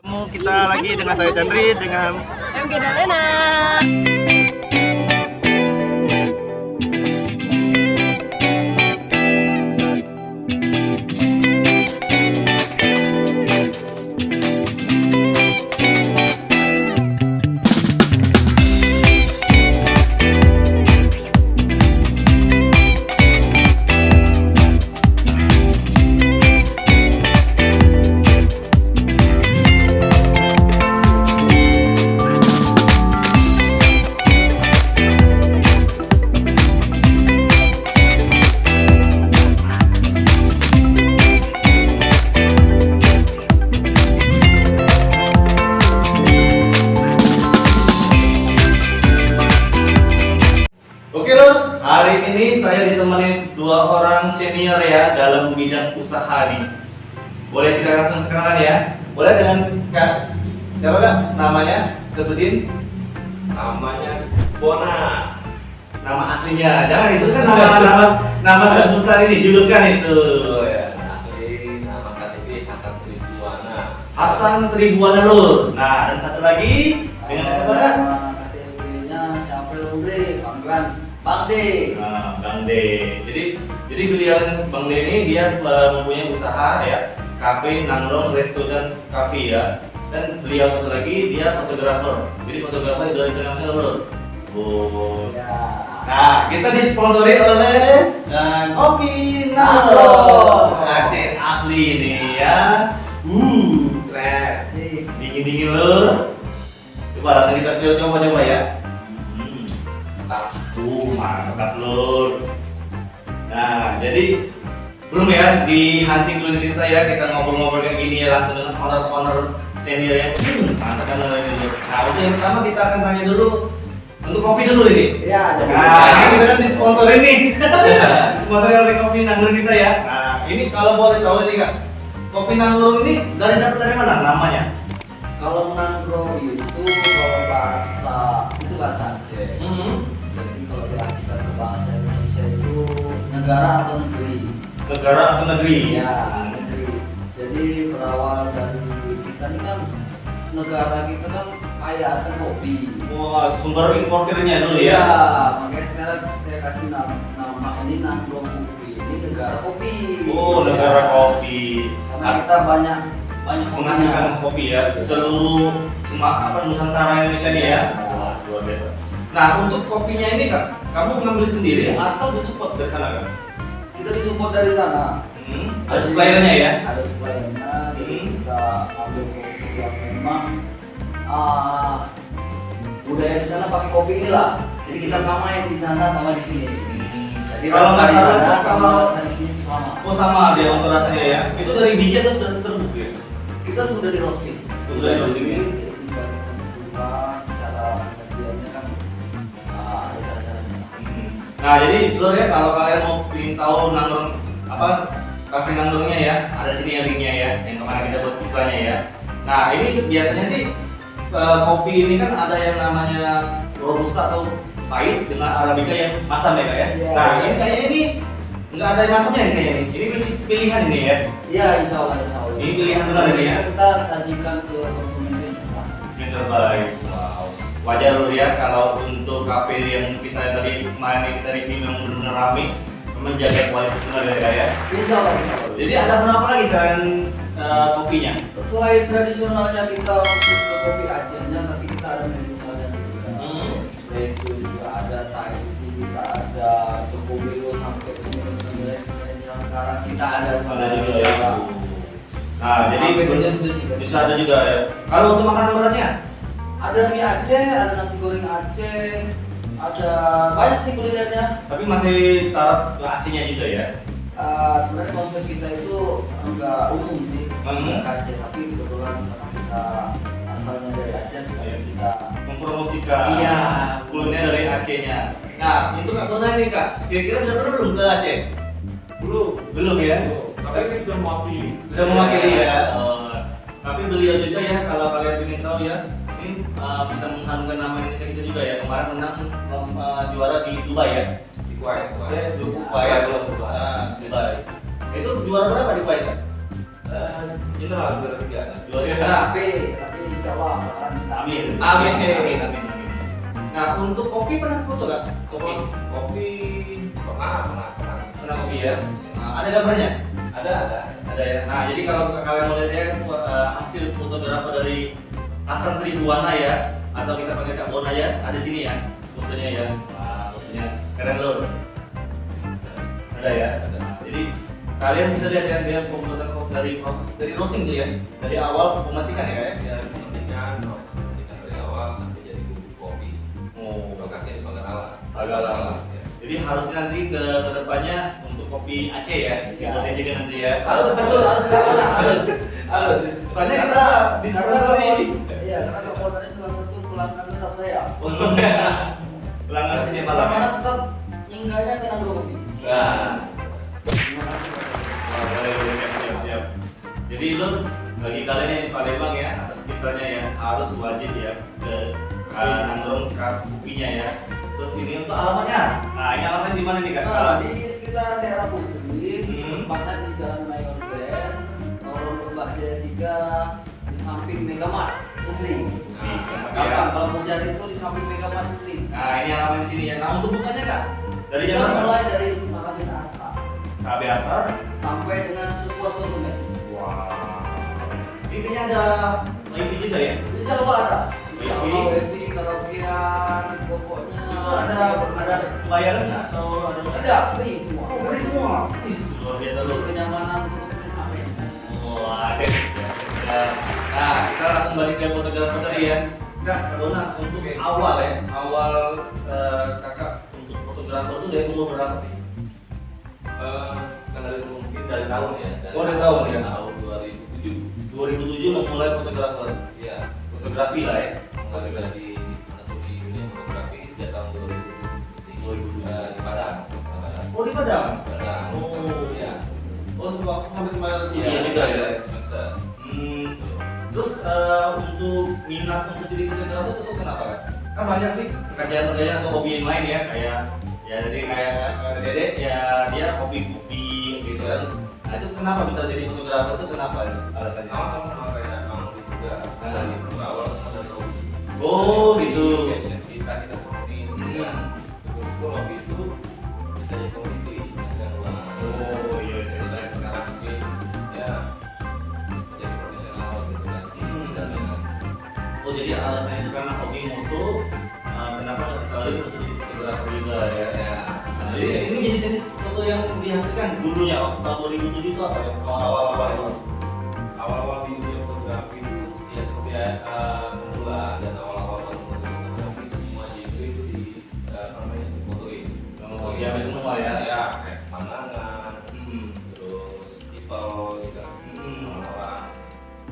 Kita lagi dengan saya Chandri dengan MG dan Lena. Oke loh, hari ini saya ditemani dua orang senior ya dalam bidang usaha nih. Boleh kita langsung kenalan ya? Boleh dengan Kak? Siapa Kak? Namanya? Sebutin. Namanya Bona. Nama aslinya. Jangan itu kan nama sebutan ini, julukan itu ya. Asli nama KTP Hasan Tribuana. Hasan Tribuana Lur. Nah, dan satu lagi dengan siapa Kak? KTP-nya Syafril Umri, panggilan Bang D. Nah, Bang D. Jadi beliau Bang D ini dia mempunyai usaha ya, kafe, nangkrong, resto dan kafe ya. Dan beliau satu lagi dia fotografer. Jadi fotografer dari internasional loh. Oh. Ya. Nah, kita disponsori oleh Kopi Nangkrong. Aceh asli nih ya. Keren. Sih. Dingin-dingin loh. Coba langsung kita coba ya. Mantap lur. Nah, jadi belum ya di hunting kuliner saya kita ngobrol-ngobrol kayak gini ya langsung dengan owner senior ya. Mantap kan ini. Nah, untuk yang pertama kita akan tanya dulu untuk kopi dulu ini. Iya, jadi Nah, kita kan disponsorin nih. Disponsori oleh Kopi Nangkrong kita ya. Nah, ini kalau boleh tahu nih Kak, Kopi Nangkrong ini dari mana namanya? kalau nangkrong itu kalau bahasa Aceh. Jadi kalau diartikan ke bahasa Indonesia itu negara atau negeri. Negara atau negeri? Ya, negeri. Jadi berawal dari kita ini kan negara kita kan kaya akan kopi. Wah, sumber importernya dulu Iya, ya. makanya sekarang saya kasih nama ini nangkrong kopi. Ini negara kopi. Oh, negara kopi. Karena kita banyak Menghasilkan kopi ya seluruh Nusantara Indonesia nih ya. Wah, luar biasa. Nah, untuk kopinya ini Kak, kamu ngambil sendiri atau disupport dari sana Kak? Kita disupport dari sana. Ada suppliernya ya? Ada suppliernya, jadi kita ambil kopi yang memang budaya di sana pakai kopi inilah. Jadi kita samain di sana sama di sini. Jadi Kalau nggak rasa di salah, sana sama kalau- rasa di sini sama. Oh sama dia untuk rasanya ya. Itu dari biji atau sudah serbuk ya? Kita sudah di roasting. Sudah di roasting, ya? Jadi kita cara penyajiannya kan ada cara-caranya. Nah, jadi lur ya kalau kalian mau ingin tahu nangkrong kafe nangkrongnya ya, ada sini ya linknya ya, yang kemarin kita buat iklannya ya. Nah, ini biasanya sih kopi ini kan ada yang namanya robusta atau pahit dengan arabica yang masam ya Kak ya. Iya. Nah, ini kayaknya ini nggak ada yang masamnya nih kayaknya nih. Ini masih pilihan ini ya. Iya, insya Allah. Ini pilihan benar ini ya? Kita sajikan ke konsumen ini semua. Yang terbaik. Wow. Wajar lur ya kalau untuk kafe yang kita tadi kemarin kita review yang benar-benar ramai menjaga kualitas benar ya Kak ya. Insya Allah. Jadi ada berapa lagi selain kopinya? Selain tradisionalnya kita untuk ke kopi Acehnya, tapi kita ada tradisionalnya juga. Espresso juga ada, Thai tea kita ada, Choco Milo sampai kemudian yang sekarang kita ada Ada juga ya. Nah, jadi Sampai ke Jensen juga. bisa ada juga ya. Kalau untuk makanan beratnya? Ada mie Aceh, ada nasi goreng Aceh, ada banyak sih kulinernya. Tapi masih taraf ke Acehnya juga ya. Sebenarnya konsep kita itu enggak umum sih, enggak Aceh, tapi kebetulan karena kita asalnya dari Aceh, supaya kita Mempromosikan Iya. kuliner dari Acehnya. Nah, itu Kak Bona nih Kak. Kira-kira sudah pernah belum ke Aceh? Belum ya. Tapi ini sudah mewakili. Sudah mewakili ya. Tapi beliau juga ya kalau kalian ingin tahu ya, ini bisa mengharumkan nama Indonesia kita juga ya. Kemarin menang juara di Dubai ya. Di Kuwait. Dubai. Dubai. Itu juara berapa di Kuwait Kak? General juara 3. Juara Rapi, insya Allah bakalan kita Amin. Amin. Nah, untuk kopi pernah foto nggak? Kopi. Kopi pernah. Pernah kopi ya? Nah, ada gambarnya? Ada ya. Nah, jadi kalau kalian mau lihat ya hasil fotografer dari Hasan Tribuana ya, atau kita pakai Sabon aja, ada sini ya fotonya ya. Nah, fotonya keren loh. Ada ya. Nah, jadi kalian bisa lihat ya dia pembuatan kopi dari roasting tuh ya, dari awal pemetikan ya. Ya, penting dari awal sampai jadi bubuk kopi. Oh, Lokasinya di Pagarala. Pagarala. Ya. Jadi harusnya nanti ke depannya untuk kopi Aceh ya, kita juga nanti ya. harus Harus. Soalnya kita di karena sana ini. iya karena komponennya salah satu pelanggan tetap saya. Pelanggan setiap malam. ya? Pelanggan tetap nyinggahnya ke Nagro Kopi. Nah. Boleh, siap. Jadi lu bagi kalian yang di Palembang ya, atas sekitarnya ya, harus wajib ya ke nongkrong kopinya ya. Terus ini untuk alamatnya. Nah, ini alamatnya di mana nih Kak? Nah, di sekitar daerah Pusri, Hmm. tempatnya di Jalan Mayor Grand, nomor Mbak Jaya 3, di samping Megamart, Pusri. Gampang, kalau mau cari itu di samping Megamart Pusri. Nah, ini alamat sini ya. Nah, untuk bukanya Kak? Dari Kita jam berapa? mulai dari Makabis Asa KB Asar. sampai dengan sebuah konsumen. Wah. Intinya ada wifi juga ya? Insya Allah ada. Insya Allah Wifi. wifi, karaokean, pokoknya Itu ada bayaran nggak atau ada free semua. Oh, free semua. Ih, luar biasa lu. Untuk kenyamanan untuk sampai. Wah, ya. Nah, kita langsung balik ke fotografer tadi ya. Kak, Dona, untuk awal ya, kakak untuk fotografer itu dari umur berapa sih? Kan dari mungkin dari tahun ya. Oh, dari tahun ya? Tahun 2007. 2007 mau mulai fotografer, Iya. fotografi lah ya. Mulai dari masuk di dunia fotografi sejak tahun 2007 di Padang. Oh, di Padang. Padang. Oh, Iya. Oh, sampai kemarin Iya kuliah juga ya. semester. Terus untuk minat untuk jadi fotografer itu kenapa kan? Kan banyak sih pekerjaan-pekerjaan atau hobi yang lain ya, kayak ya jadi kayak Dede ya dia hobi gitu kan. Nah itu kenapa bisa jadi fotografer itu kenapa ya? Alasannya? Sama kayak kamu juga. Dari awal ada hobi. Oh gitu. Kita hobi. Betul hobi itu bisa jadi komoditi dan uang. Oh iya. Saya sekarang mungkin ya jadi profesional gitu kan. Oh jadi alasannya itu karena hobi moto, kenapa selalu harus jadi fotografer juga ya? Nah, jadi ini jenis-jenis foto yang dihasilkan dulunya waktu tahun 2007 itu apa ya? Awal-awal itu. Awal-awal di dunia fotografi itu ya seperti pemula dan awal-awal fotografi semua genre itu di namanya difotoin. Oh iya semua ya. Ya kayak pemandangan, Hmm. terus people juga, Hmm. orang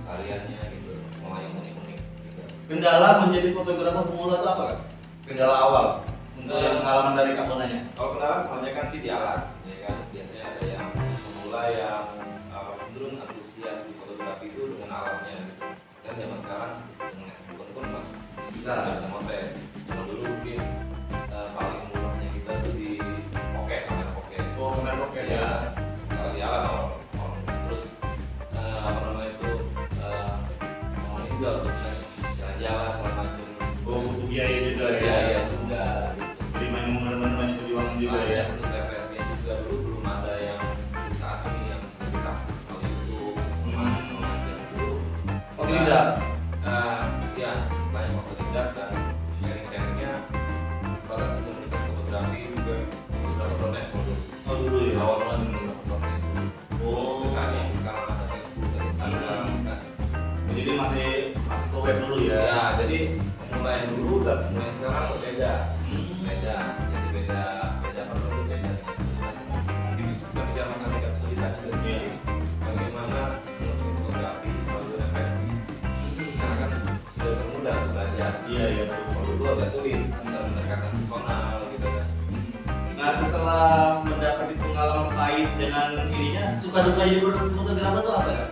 hariannya gitu, semua yang unik-unik gitu. Kendala menjadi fotografer pemula itu apa kan? Kendala awal untuk yang pengalaman dari Kak Bonanya. Kalau kenalan kebanyakan sih di alat, ya kan biasanya ada yang pemula yang cenderung antusias di fotografi itu dengan alatnya gitu. Dan zaman sekarang dengan handphone pun bisa motek. Zaman dulu mungkin paling murahnya kita tuh di pocket, kamera pocket. Oh, kamera pocket ya. Ya, kalau di alat terus apa namanya itu mau ini juga untuk jalan-jalan segala macam. Oh, butuh biaya juga ya. Biaya juga gitu. Jadi main banyak perjuangan juga ya. Terus referensinya juga dulu belum ada yang saat ini yang kita kalau itu macam dulu. Oh tidak. Ya banyak waktu tidak dan sharing-sharingnya pada komunitas fotografi juga fotografer dulu. Oh dulu ya. Awal-awal fotografer itu. Oh. Misalnya sekarang ada Facebook dan ada. Jadi masih ke web dulu ya. Ya jadi mulai yang dulu dan mulai yang sekarang berbeda. Beda, jadi beda perlu beda. Nanti bisa bicara mengenai kesulitan itu sendiri. Bagaimana menulis fotografi kalau referensi. Karena kan sudah termudah belajar. Iya iya. Kalau dulu agak sulit, antara pendekatan personal gitu kan. Nah setelah mendapat pengalaman pahit dengan ininya, suka duka jadi fotografer itu apa ya?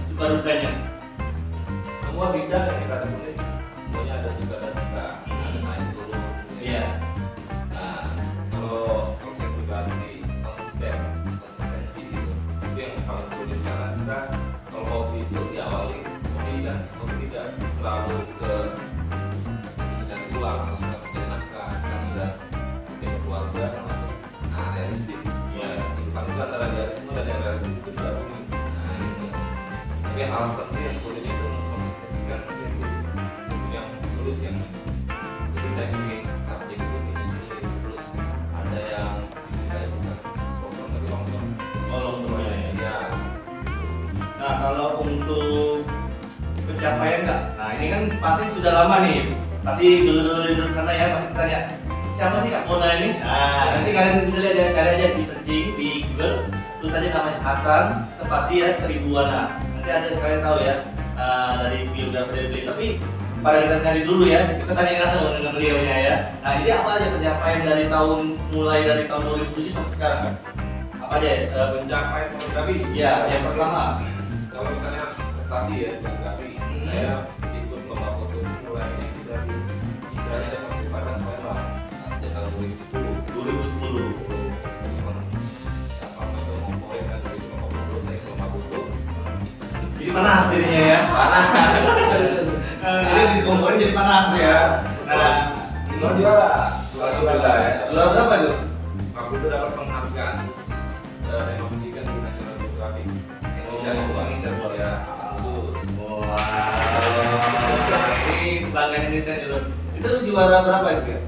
Suka dukanya? Semua bidang yang kita tulis semuanya ada suka dan duka. Ada naik turun. Iya. Nah, kalau saya pribadi konsistensi gitu. Itu yang paling sulit karena kita kalau hobi itu diawali hobi kan hobi tidak terlalu ke dan uang atau sudah menjadi nafkah kan sudah punya keluarga nah realistis ya kehidupan itu antara realisme dan yang realistis itu juga rumit nah ini tapi hal seperti yang sulit itu mengkomunikasikan itu yang sulit yang jadi saya ingin subjek itu ini terus ada yang saya bukan sosok tapi longsor ya. Nah kalau untuk pencapaian nggak? Nah ini kan pasti sudah lama nih. Pasti dulu sana ya pasti tanya siapa sih Kak Mona ini? Nah nanti kalian bisa lihat ya, cari aja di searching di Google, terus aja namanya Hasan spasi ya Tribuana. Nanti ada kalian tahu ya dari biografi beliau. Tapi pada kita cari dulu ya, kita tanya langsung dengan beliaunya ya. Nah ini apa aja pencapaian dari mulai dari tahun 2007 sampai sekarang kan? Apa aja pencapaian fotografi ya yang pertama? Kalau misalnya prestasi ya fotografi saya ikut lomba foto mulai dari istilahnya ada kesempatan saya lah sejak tahun 2010 apa itu mempoin kan dari lomba foto saya ke lomba foto Jadi panas jadinya ya. panas Jadi dikomporin jadi panas ya. Nah, juara ya juara berapa tuh? waktu itu dapat penghargaan yang memberikan di nasional fotografi Indonesia ya Ini kebanggaan Indonesia dulu. Itu juara berapa itu ya?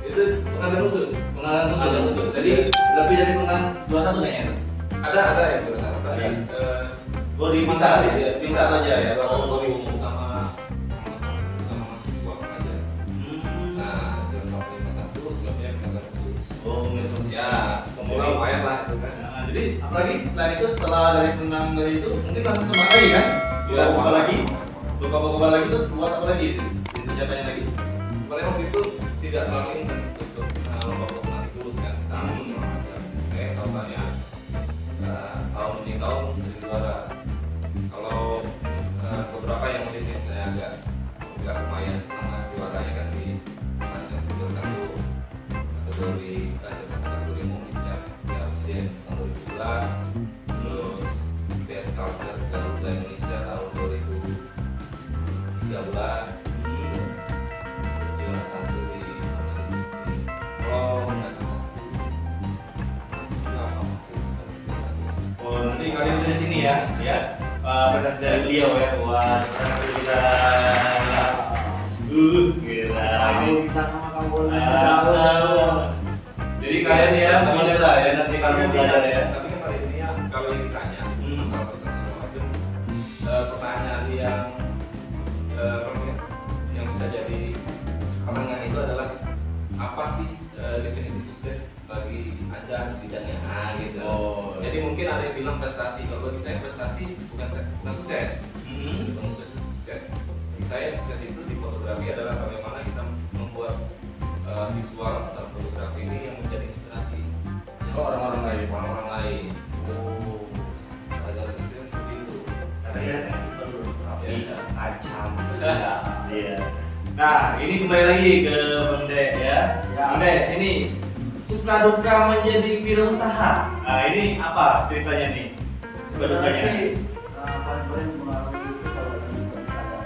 itu penghargaan khusus Pengalaman khusus. Jadi lebih dari pengalaman juara satu kayaknya. ada yang juara satu tapi Bisa bisa aja ya kalau sama mahasiswa aja nah juara satu lima satu sebelumnya penghargaan khusus gitu. ya pemula lumayan lah itu kan Nah, jadi apalagi setelah itu setelah dari menang dari itu mungkin langsung semangat lagi kan? Buka lagi, buka lagi terus buat apa lagi? Pencapaian lagi. sebenarnya waktu itu tidak terlalu intens untuk lomba foto nanti tulus kan tahun tahunya tahun ini tahun jadi juara kalau beberapa yang mungkin saya agak lumayan sama juaranya kan di ajang juara satu kategori kategori umum ya presiden tahun 2011 terus best culture Garuda Indonesia tahun 2013 terus juara satu di Prom dan Oh nanti kalian bisa di sini ya, prestasi dari beliau ya. Wah, prestasi kita. Gila. Kalau kita sama kamu Jadi kalian ya boleh lah ya nanti kalau belajar ya. tapi kan pada intinya kalau yang ditanya masalah prestasi segala macam pertanyaan yang bisa jadi pertanyaan itu adalah apa sih definisi sukses bagi anda di bidangnya gitu. Jadi mungkin ada yang bilang prestasi, kalau bagi saya prestasi bukan sukses. Bukan sukses. Bagi saya sukses itu di fotografi adalah bagaimana kita membuat visual dalam fotografi ini yang menjadi inspirasi Orang-orang lain. orang-orang lain. Agar sukses seperti itu. Katanya perlu tapi acam. Iya. Nah, ini kembali lagi ke Bang Dek ya. Bang Dek, ini suka duka menjadi wirausaha. Nah, ini apa ceritanya nih? Suka dukanya. paling mengalami itu kalau lagi bukan saya.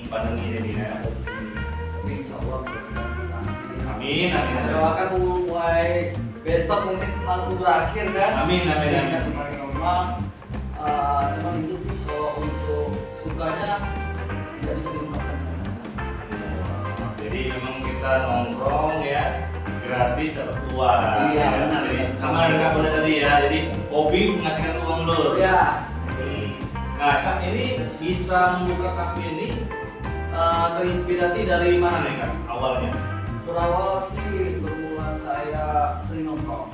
Pandemi ini ya. Tapi insya Allah Amin. kita doakan mulai besok mungkin langsung berakhir kan. Amin. Kita semakin normal. Memang itu sih kalau untuk sukanya tidak bisa dilupakan. Jadi memang kita nongkrong ya, gratis dapat uang. Iya, ya. benar. Jadi, sama dengan Bunda tadi ya. Jadi hobi menghasilkan uang dulu. Ya. Nah, Kak, ini bisa membuka kafe ini terinspirasi dari mana nih Kak awalnya? Berawal sih bermula saya sering nongkrong.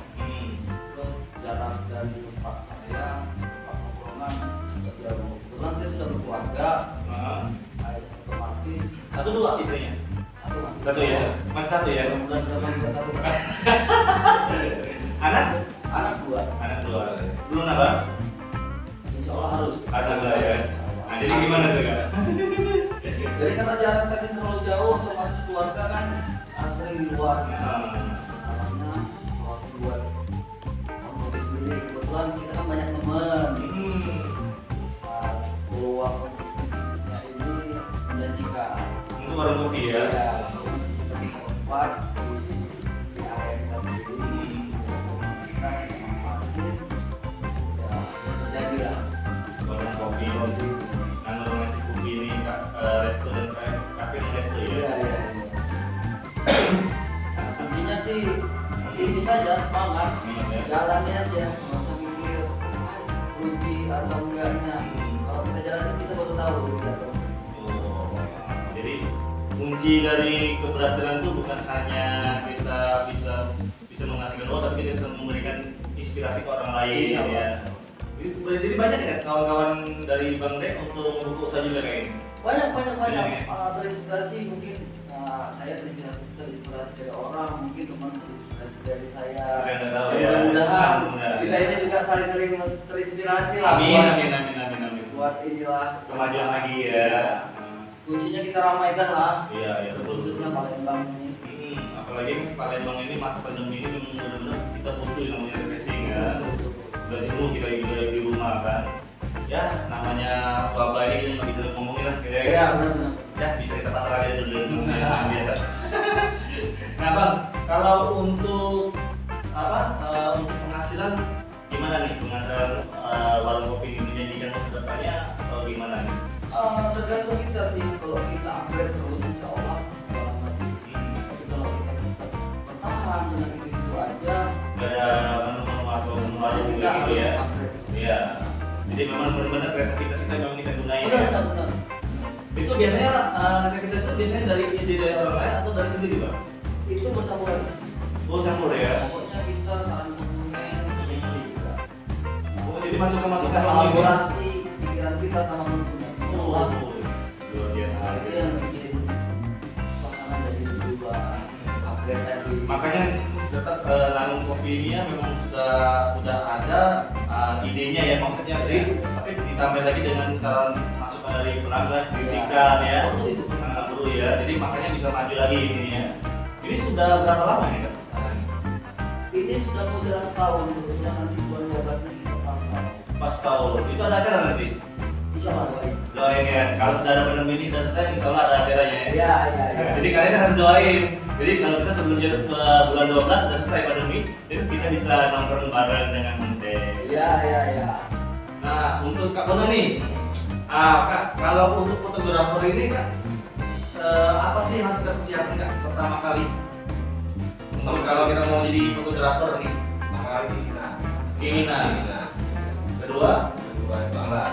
Terus jarak dari tempat saya, tempat nongkrongan agak jauh. Kebetulan saya sudah berkeluarga, otomatis Satu dua istrinya? masih Satu ya? Masih satu ya? Mudah-mudahan bisa satu. Anak? Anak dua. Anak dua. Belum apa? Insya Allah harus. Anak dua ya? Nah, jadi gimana tuh Kak? Jadi karena jarak tadi terlalu jauh, otomatis keluarga kan sering di luar. Namanya kalau buat otomotif sendiri, kebetulan kita kan banyak teman. Peluang bisnisnya ini warung kopi ya. Ya, tempat di area kita berdiri, kita manfaatin, ya terjadi lah. Warung kopi, nanggung nasi kopi ini resto dan kafe dan resto ya. Iya, iya. Nah, kuncinya sih ini saja, semangat, Ya. jalannya aja, nggak usah mikir rugi atau enggaknya. Kalau kita jalanin kita baru tahu rugi atau enggak. Oh, jadi kunci dari keberhasilan itu bukan hanya kita bisa menghasilkan uang, tapi kita bisa memberikan inspirasi ke orang lain Iya, ya. Jadi banyak ya kawan-kawan dari Bang Dek untuk membuka usaha juga kayak ini. Banyak. Banyak, ya? Terinspirasi mungkin saya terinspirasi dari orang, mungkin teman terinspirasi dari saya. Saya nggak tahu Dan ya. mudah-mudahan Mudah-mudahan. kita ini juga saling-saling terinspirasi lah. Amin. Buat inilah Kemajuan lagi ya. Kuncinya kita ramaikan lah. Iya, betul. Khususnya Palembang ini. Apalagi Palembang ini masa pandemi ini memang benar-benar kita butuh yang namanya refreshing ya. Udah jenuh kita di rumah kan. Ya, namanya wabah ini nggak bisa ngomongin lah kira-kira. Iya, benar-benar. Ya, bisa kita pasar aja dulu. Biasa. Nah, Bang, kalau untuk untuk penghasilan gimana nih penghasilan warung kopi ini menjanjikan masa depannya atau gimana nih? Tergantung kita sih, kalau kita upgrade terus insya Allah tapi kalau kita tetap bertahan dengan itu aja Gak ada menu-menu atau menu baru kita gitu harus ya? upgrade. Iya. Jadi memang benar-benar kreativitas kita memang kita gunain. Benar. Itu biasanya kreativitas itu biasanya dari ide dari orang lain atau dari sendiri, Bang? Itu bercampuran. Oh, campur ya. Pokoknya kita saling konsumen ini juga. Oh, jadi masukan Kita orang lain. kolaborasi pikiran kita sama konsumen. Itu Oh, lah. luar biasa. Itu yang bikin pasangan jadi berubah. Upgrade tadi. Makanya tetap Lanung Kopi ini ya memang sudah ada idenya ya maksudnya tapi ditambah lagi dengan saran masukan dari pelanggan, kritikan ya. Perlu itu. Perlu ya. Jadi makanya bisa maju lagi ini ya. Ini sudah berapa lama ya Kak? Ini sudah mau jalan tahun, terusnya nanti bulan 12 ini kita pasang. Pas tahun. Itu ada acara nanti. Insya Allah doain. Doain ya. Kalau sudah ada pandemi ini dan saya insya Allah ada acaranya ya. Iya. Nah, jadi kalian harus doain. Jadi kalau bisa sebelum bulan 12 dan selesai pandemi, jadi kita bisa nongkrong bareng dengan Mente. Iya. Nah, untuk Kak Bona nih, Kak, kalau untuk fotografer ini Kak, apa sih yang harus kita persiapkan Kak pertama kali? Untuk kalau kita mau jadi fotografer nih, Pertama kali keinginan. Kedua, itu alat.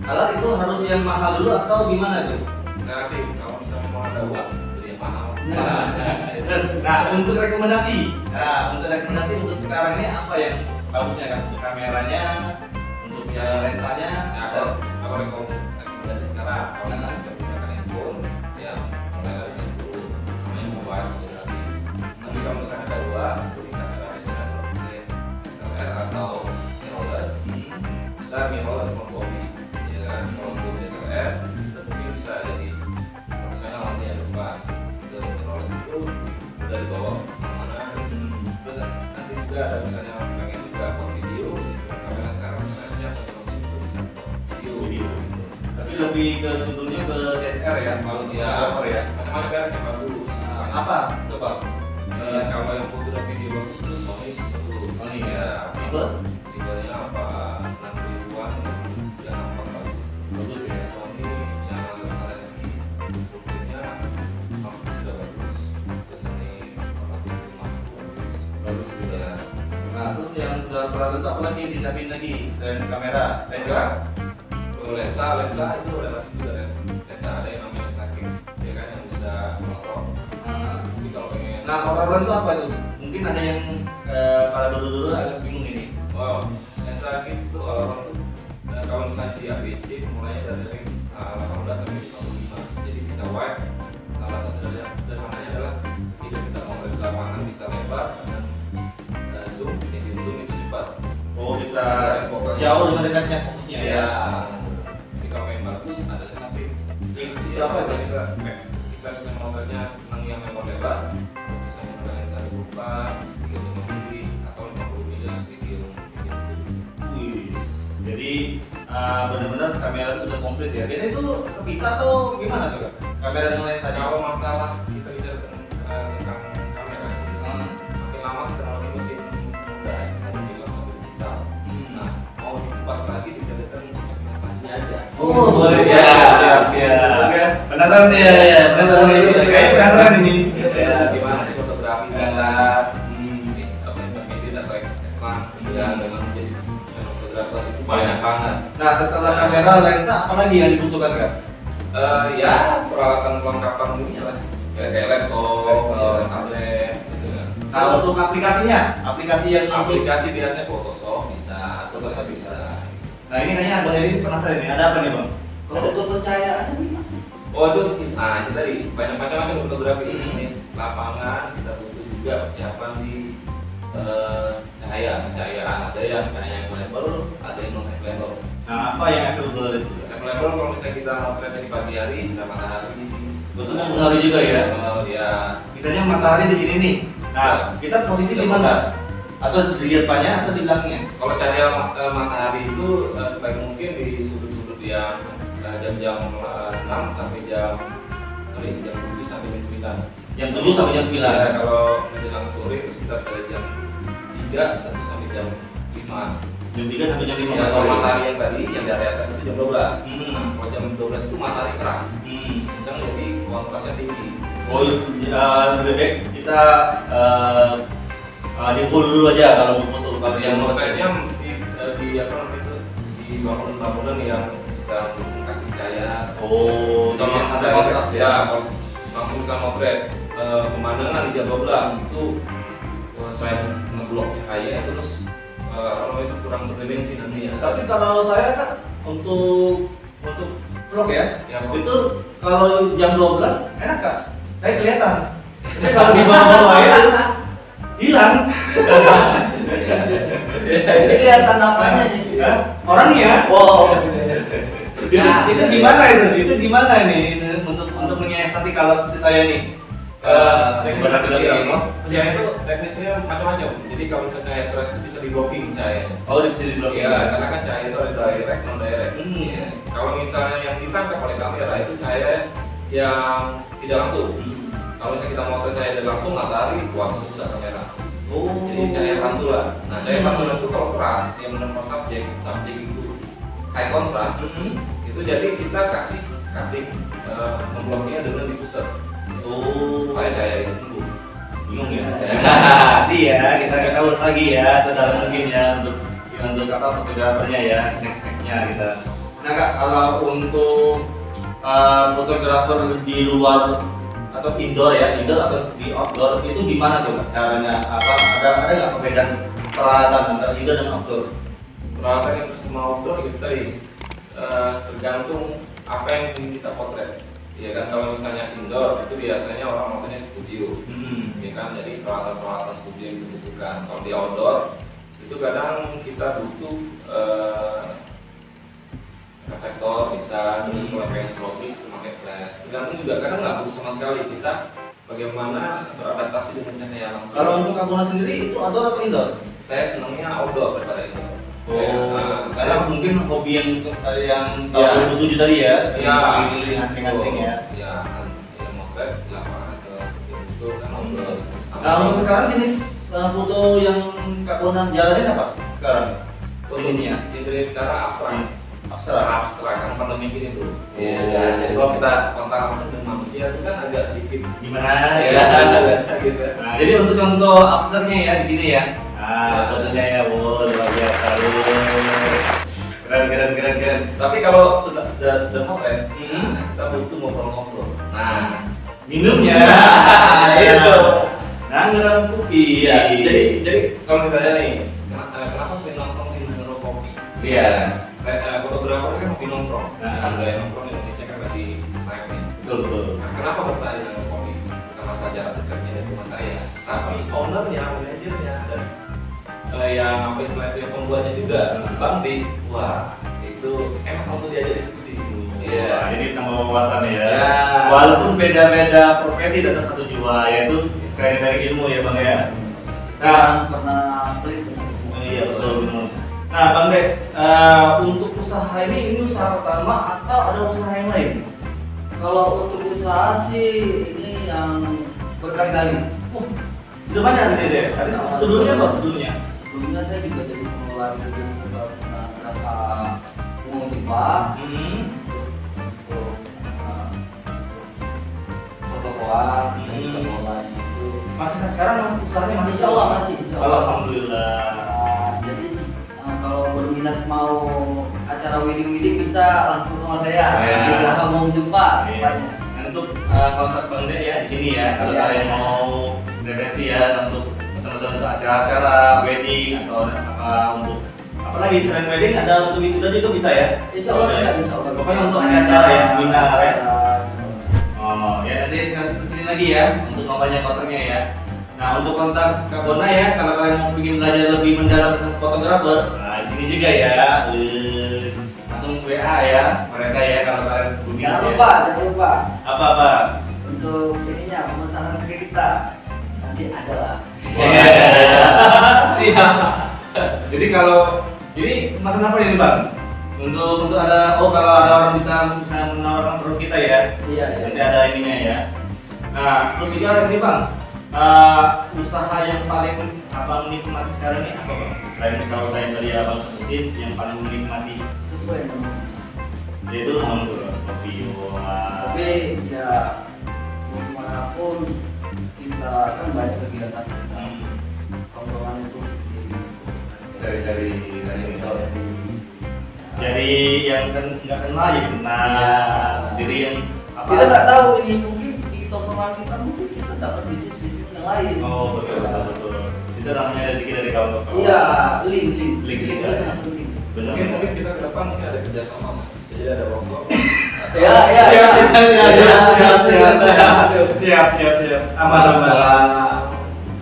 alat itu harus yang mahal dulu atau gimana tuh? Kreatif. Kalau misalnya mau ada uang, beli yang mahal. Nah, untuk rekomendasi untuk sekarang ini apa yang bagusnya kan? Untuk kameranya, untuk lensanya, Ya, kalau rekomendasi sekarang, kalau kita bisa menggunakan handphone, ya mulai dari handphone, namanya mobile fotografi. Tapi kalau misalnya ada uang, beli kamera DSLR SLR atau mirrorless, bisa mirrorless fotokopi, ya kan? Kalau untuk DSLR, itu mungkin bisa jadi misalnya lampunya di depan, itu mirrorless itu udah dibawa kemana-mana. Terus nanti juga ada misalnya pengen juga buat video, kamera sekarang misalnya video. tapi lebih ke sebelumnya ke DSLR ya, kalau dia fotografer ya. Macam-macam kan yang bagus. Apa? Coba. Kalau yang foto dan video bagus itu Sony bagus. Sony ya. Tipe? Tipenya apa? 60-an yang nampak bagus. Bagus ya. Sony yang ada lagi fotonya sudah bagus. Sony 450 Bagus juga. ya. Nah, terus yang sudah pernah itu apa lagi disiapin lagi selain kamera? Lensa? Kalau lensa itu ada masih juga kan. Lensa ada yang namanya lensa kit, ya kan yang bisa makro. Tapi kalau pengen Nah, orang itu apa tuh? Mungkin ada yang para dulu agak bingung ini. wow, lensa kit itu orang tuh kalau misalnya di ABC mulainya dari 18 sampai 55, jadi bisa wide. Alasan sederhananya adalah tidak kita mau ke lapangan bisa lebar dan zoom, jadi zoom itu cepat. Oh, bisa jauh dengan dekatnya fokusnya ya. Jadi kalau yang bagus ada lensa kit. Itu apa sih? Kita bisa menggunakannya senang yang lebar, bisa menggunakan lensa 24, 35 mm atau 50 mm video. Wih, jadi benar-benar kamera itu sudah komplit ya. Biasanya itu terpisah atau gimana tuh Kak? kamera dan lensa. Kalau masalah kita bicara tentang kamera, makin lama kita makin mudah, mau bilang mobil digital. Nah, mau dikupas lagi dijadikan masnya aja. Oh, boleh siap. Penasaran ya. Kayak penasaran ini. Ya, gimana sih fotografi data apa intermediate atau advance dan dengan menjadi fotografer itu banyak banget. Nah, setelah kamera, lensa, apa lagi yang dibutuhkan Kak? Ya peralatan kelengkapan dunia lah, kayak laptop, tablet, gitu kan. Nah, untuk aplikasinya, aplikasi yang Aplikasi biasanya Photoshop bisa, Photoshop bisa. Nah, ini kayaknya Abang Heri penasaran nih, ada apa nih Bang? Kalau foto cahaya ada gimana? Oh itu, nah itu tadi banyak macam fotografi ini lapangan kita butuh juga persiapan di cahayaan ada yang cahaya yang level, ada yang non level. Nah, apa yang available itu? Level kalau misalnya kita motret di pagi hari sinar matahari, Betul mengaruhi juga ya. Ya. Misalnya matahari di sini nih. Nah, kita posisi di mana? Atau di depannya atau di belakangnya? Kalau cahaya matahari itu sebaik mungkin di sudut-sudut yang jam-jam 6 sampai jam 7 sampai jam 9. Jam 7 sampai jam 9. Ya, kalau menjelang sore itu sekitar pada jam 3 sampai jam 5. Jam 3 sampai jam 5. Ya, kalau matahari yang tadi yang dari atas itu jam 12. Hmm. Kalau jam 12 itu matahari keras. Yang jadi kontrasnya tinggi. Oh, lebih baik kita di full dulu aja kalau mau foto. Kalau yang mau Makanya mesti di apa namanya itu di bangunan-bangunan yang bisa mendukung kasih cahaya. Oh, Kalau jadi ada kontras ya, kalau langsung bisa motret pemandangan di jam 12 itu saya ngeblok cahaya terus kalau itu kurang berdimensi nanti ya. Tapi kalau saya Kak untuk vlog ya, itu kalau jam 12 enak Kak. Saya kelihatan. Tapi kalau di bawah itu hilang. Jadi kelihatan apanya nih? Orangnya. Wow. Itu gimana itu? Itu gimana nih untuk menyiasati kalau seperti saya nih? Cahaya itu teknisnya macam-macam. Jadi kalau misalnya cahaya keras itu bisa di blocking cahaya. Oh, bisa di blok Ya, karena kan cahaya itu ada direct, non direct. Ya. Kalau misalnya yang ditangkap oleh kamera itu cahaya yang tidak langsung. Kalau misalnya kita mau cahaya dari langsung, matahari buat susah kamera. Oh, Jadi cahaya pantulan. Nah, cahaya pantulan itu kalau keras, yang menemukan subjek itu high contrast. Itu jadi kita kasih membloknya dengan dipusat. Oh, Supaya cahaya itu tumbuh. bingung ya. Iya, kita tahu lagi ya, sedalam mungkin ya untuk apa fotografernya ya, next-nya kita. Nah Kak, kalau untuk fotografer di luar atau indoor atau di outdoor itu gimana tuh Kak caranya? Apa ada nggak perbedaan peralatan antara indoor dan outdoor? Peralatan yang cuma outdoor gitu tadi tergantung apa yang ingin kita potret. Ya kan kalau misalnya indoor itu biasanya orang motonya studio, ya kan jadi peralatan studio yang dibutuhkan. Kalau di outdoor itu kadang kita butuh reflektor bisa, terus kalau pengen tropik memakai flash. Tergantung juga kadang nggak butuh sama sekali kita bagaimana beradaptasi dengan cahaya langsung. Kalau untuk Kabuna sendiri itu outdoor atau indoor? Saya senangnya outdoor daripada indoor. Karena mungkin hobi yang tahun 2007 tadi ya, hunting ya. Ya, yang motret di lapangan itu kan outdoor. Kalau sekarang jenis foto yang Kak Bonang jalanin apa sekarang? Jenisnya? Jenis sekarang abstrak kan pandemi ini tuh. Iya. Jadi kalau kita kontak langsung dengan manusia itu kan agak sedikit Gimana? ya, gitu. Nah, jadi untuk contoh abstraknya ya di sini ya. Nah, fotonya ya, wow, luar biasa. Keren. Tapi kalau sudah motret, kita butuh ngobrol-ngobrol. Nah, minumnya. Itu. Nah, ngerang kopi. Iya. Jadi kalau misalnya nih, kenapa sih nongkrong di minum kopi? Iya. Fotografer kan hobi nongkrong. Nah. Gaya nongkrong di Indonesia kan lagi naik nih. Betul. Nah, kenapa bertanya dengan kopi? Bukan saja bekerja di rumah saya, tapi ownernya, manajernya, dan yang apa istilahnya yang pembuatnya juga, Bang Di. Wah, itu enak untuk diajak diskusi. Iya, ini tambah wawasan ya. Ya. Walaupun beda-beda profesi tetap satu jiwa, yaitu dari ilmu ya Bang ya. Nah, pernah pelit dengan iya betul. Nah Bang Dek, untuk usaha ini usaha pertama atau ada usaha yang lain? Kalau untuk usaha sih ini yang berkali-kali. Udah banyak gitu deh. Tadi sebelumnya apa sebelumnya? Sebelumnya saya juga jadi pengelola itu beberapa pengusaha untuk pertokoan, pengelola itu. Masih sekarang usahanya masih Insya Allah masih. Alhamdulillah. Jadi kalau berminat mau acara wedding bisa langsung sama saya. Ya. Di Geraha mau jumpa. Iya. Untuk kontak Bang Dek ya di sini ya. Kalau Iya. kalian mau referensi ya untuk pesan-pesan untuk acara-acara wedding atau apa untuk apa lagi selain wedding ada untuk wisuda juga bisa ya. Insya Allah bisa. Insya Allah. Pokoknya untuk acara ya seminar ya. Ya. Oh ya nanti kesini lagi ya untuk nomornya kontaknya ya. Nah untuk kontak Kak Bona ya kalau kalian mau bikin belajar lebih mendalam tentang fotografer, nah di sini juga ya. Langsung WA ya mereka ya kalau kalian butuh. Jangan lupa. Apa? Untuk ininya pemesanan ke kita nanti ada lah. Siap. Jadi kalau ini makan apa ini Bang? Untuk ada kalau ada orang bisa menawarkan produk kita ya. Iya. Nanti ada ininya ya. Nah terus juga ada ini Bang. Usaha yang paling abang nikmati sekarang ini apa Bang? Selain usaha yang tadi abang sebutin yang paling menikmati Sesuai dengan yaitu kopi. tapi ya dimanapun kita kan banyak kegiatan kita komponen itu Dari misal dari yang nggak kenal ya kenal. Iya. Dari yang apa? kita nggak tahu ini mungkin di tongkrongan kita mungkin kita dapat bisnis yang lain. Oh betul. Itu namanya rezeki dari kawan-kawan. Iya, link Link. itu sangat penting. Benar. Mungkin kita ke depan mungkin ada kerjasama, Mas. Jadi ada workshop. Siap. Aman.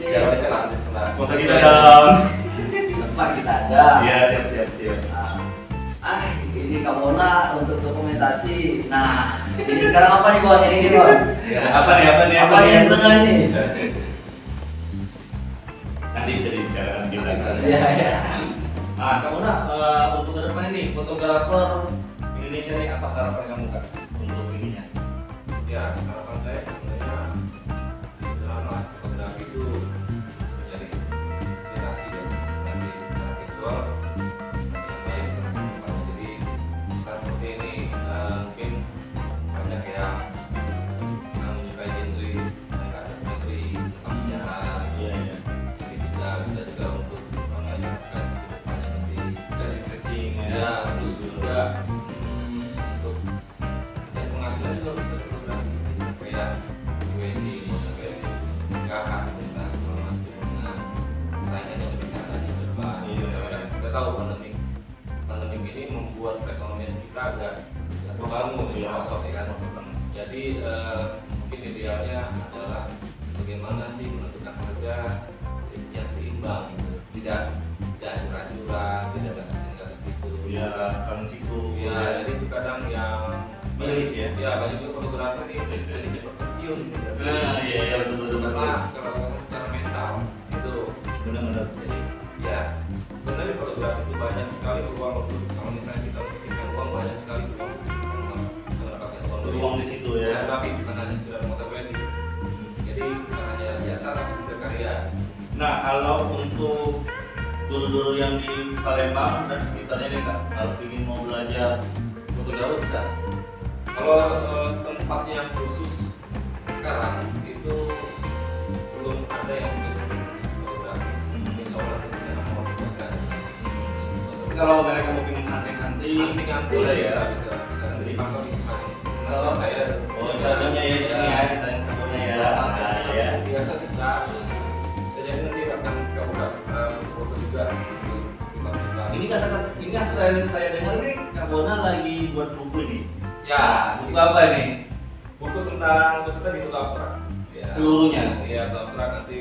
Jangan dikenal, dikenal. Foto kita dong. Tempat kita ada. Iya, siap. Ini Kamona untuk dokumentasi. Nah, ini sekarang apa nih Bon? Ini Bon. Apa nih? Apa nih yang tengah ini? Nanti bisa dibicarakan kita. Iya. Nah, kamu untuk ke depan ini fotografer Indonesia ini apa harapan kamu Kak untuk ininya? Ya, harapan saya sebenarnya dalam fotografi itu menjadi inspirasi dan secara visual yang baik untuk kedepannya. Jadi saat seperti ini mungkin banyak yang menyukai genre mereka dokumenter tentang sejarah. Iya. Jadi bisa juga untuk mengajarkan kedepannya nanti dari tracking ya, terus juga untuk mencari penghasilan juga bisa fotografi kayak wedding, wedding, nikahan, segala macam. Nah, saingannya lebih besar lagi ke depan. Iya. Kita tahu pandemi ini membuat perekonomian kita agak terbangun Iya. merosot ya kan. Jadi mungkin idealnya adalah bagaimana sih menentukan harga yang seimbang, tidak ancur-ancuran, tidak gas situ. Iya, kan situ. Ya, jadi itu kadang yang Miris ya? Ya, banyak juga fotografer nih jadi cepat tercium. Nah, iya, betul. Karena kalau secara mental itu Benar. jadi ya sebenarnya fotografi itu banyak sekali peluang untuk kalau misalnya kita memikirkan uang banyak sekali peluang untuk mendapatkan uang dari Uang di situ ya. tapi bukan hanya sekedar motor wedding. Jadi bukan hanya biasa tapi berkarya. Nah, kalau untuk dulu-dulu yang di Palembang dan sekitarnya nih Kak, kalau ingin mau belajar fotografer bisa? Kalau tempatnya yang khusus sekarang itu belum ada yang khusus fotografi. Insya Allah kita mau buatkan. Tapi kalau mereka mau ingin hunting-hunting, boleh ya? Bisa dari pangkal di mana? Kalau saya Caranya ya di sini ya, misalnya kamunya ya. Nah, ya. biasa bisa. Saya nanti akan coba foto juga. Ini kata-kata ini yang saya dengar nih Kak Bona lagi buat buku nih. Ya, Buku apa ini? buku tentang khususnya di buku abstrak. Ya. Seluruhnya? Iya, abstrak nanti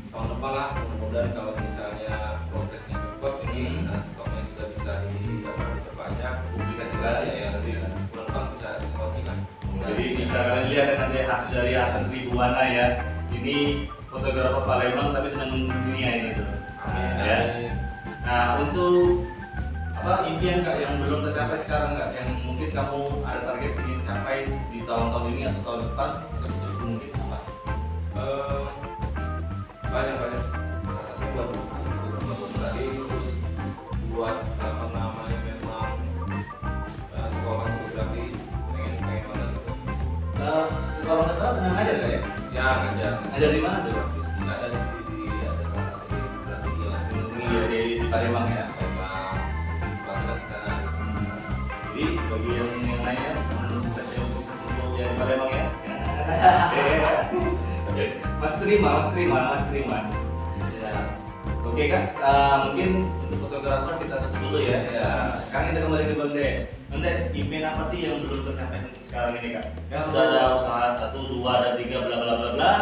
tahun depan lah. Mudah-mudahan kalau misalnya progresnya cepat ini, stoknya sudah bisa diperbanyak, publikasi lagi ya nanti bulan depan bisa dilakukan. Jadi bisa kalian lihat nanti hasil dari Hasan Tribuana ya. Ini fotografer Palembang tapi sedang dunia ini tuh. Ya. Nah untuk apa impian Kak yang belum tercapai sekarang Kak, yang mungkin kamu ada target ingin capai di di tahun-tahun ini atau tahun depan terus mungkin apa? Banyak salah satunya buat buku tadi, terus buat apa namanya memang sekolah fotografi pengen banget gitu. Kalau nggak salah pernah ngajar nggak ya? Ya ngajar Ngajar di mana tuh? ada di ada salah satu di fotografi lah Iya di Palembang ya. memang banget karena Jadi bagi yang lainnya saya untuk yang di Palembang ya. Mas terima. Ya. Oke kan, mungkin untuk fotografer kita tutup dulu ya. Sekarang kita kembali ke Bang De. Bang De, impian apa sih yang belum tercapai untuk sekarang ini kak? Sudah ada usaha 1, 2, dan 3, bla bla bla bla.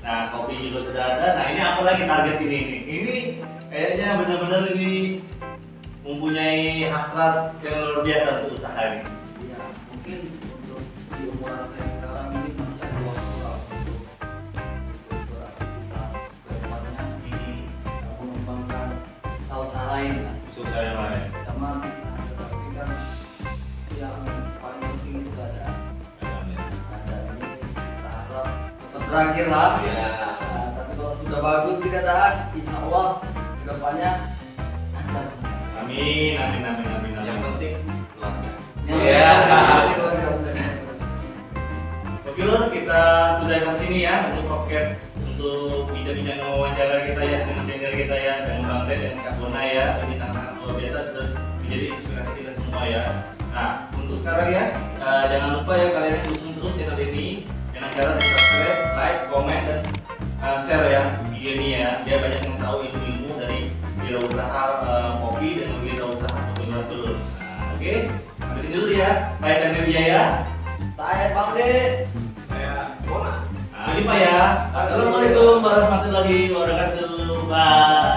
Nah kopi juga sudah ada. Nah ini apa lagi target ini? Ini kayaknya benar-benar ini mempunyai hasrat yang luar biasa untuk usaha ini. Ya, mungkin untuk di umuran yang sekarang ini masih ada waktu lah untuk beraktivitas ke depannya mengembangkan usaha lain lah. Usaha yang lain. Sama tetapi kan yang paling penting itu ada ini kita harap tetap berakhir lah. ya Nah, tapi kalau sudah bagus di keadaan, insya Allah ke depannya lancar. Amin. yang penting pelanggan. Iya. Ya. Oke Lur, kita sudah sampai sini ya untuk podcast untuk bincang-bincang wawancara kita ya dengan senior kita ya dengan Bang Ted dan Kak Bona ya. Ini sangat luar biasa sudah menjadi inspirasi kita semua ya. Nah untuk sekarang ya jangan lupa ya kalian dukung terus channel ini dengan cara di subscribe, like, comment dan share ya video ini ya. Biar banyak yang tahu ilmu-ilmu dari wirausaha kopi dan wirausaha fotografer Lur. Nah, oke, habis ini dulu ya. Saya Daniel Wijaya. Saya Bang De. Saya Bona. Nah, ini Pak ya. Assalamualaikum warahmatullahi wabarakatuh. Bye.